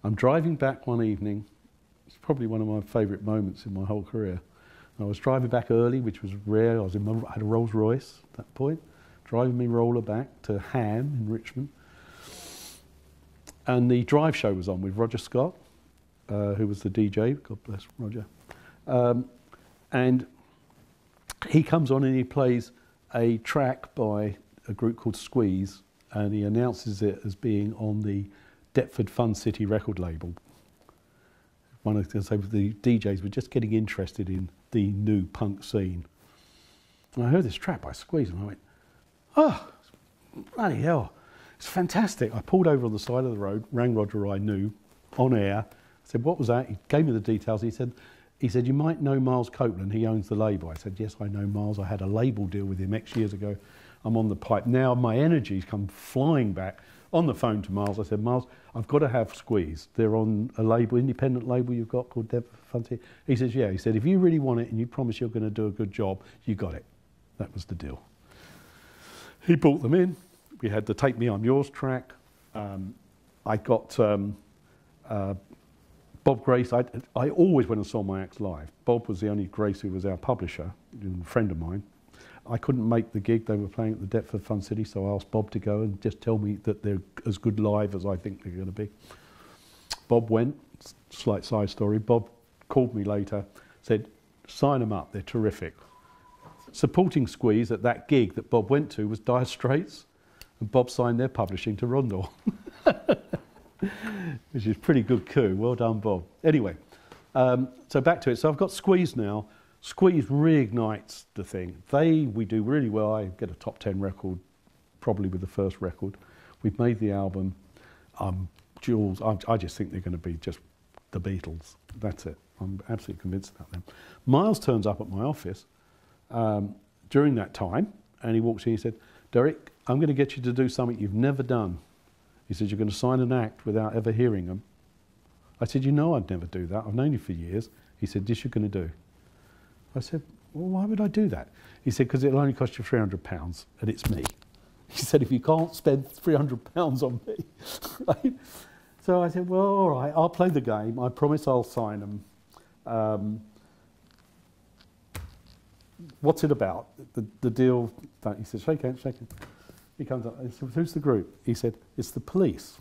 I'm driving back one evening. It's probably one of my favourite moments in my whole career. I was driving back early, which was rare. I had a Rolls Royce at that point, driving me roller back to Ham in Richmond. And the drive show was on with Roger Scott, who was the DJ, God bless Roger. And he comes on and he plays a track by a group called Squeeze, and he announces it as being on the Deptford Fun City record label. One of the DJs were just getting interested in the new punk scene. And I heard this track by Squeeze and I went, oh, bloody hell, it's fantastic. I pulled over on the side of the road, rang Roger I knew, on air. I said, what was that? He gave me the details. He said, you might know Miles Copeland, he owns the label. I said, yes, I know Miles. I had a label deal with him X years ago. I'm on the pipe. Now my energy's come flying back. On the phone to Miles, I said, Miles, I've got to have Squeeze. They're on a label, independent label you've got called Deptford Fun City. He says, yeah. He said, if you really want it and you promise you're going to do a good job, you got it. That was the deal. He brought them in. We had the Take Me I'm Yours track. I got Bob Grace. I always went and saw my acts live. Bob was the only Grace who was our publisher, a friend of mine. I couldn't make the gig. They were playing at the Deptford Fun City, so I asked Bob to go and just tell me that they're as good live as I think they're going to be. Bob went, slight side story. Bob called me later, said, sign them up, they're terrific. Supporting Squeeze at that gig that Bob went to was Dire Straits, and Bob signed their publishing to Rondell. Which is pretty good coup. Well done, Bob. Anyway, so back to it. So I've got Squeeze now. Squeeze reignites the thing. We do really well. I get a top 10 record, probably with the first record. We've made the album. Jules, I just think they're going to be just the Beatles. That's it. I'm absolutely convinced about them. Miles turns up at my office during that time, and he walks in and he said, Derek, I'm going to get you to do something you've never done. He said, you're going to sign an act without ever hearing them. I said, you know I'd never do that. I've known you for years. He said, this you're going to do. I said, well, why would I do that? He said, because it'll only cost you £300 and it's me. He said, if you can't spend £300 on me, right? So I said, well, all right, I'll play the game. I promise I'll sign them. What's it about? The deal, he said, shake hands, shake hands. He comes up, I said, who's the group? He said, it's the Police.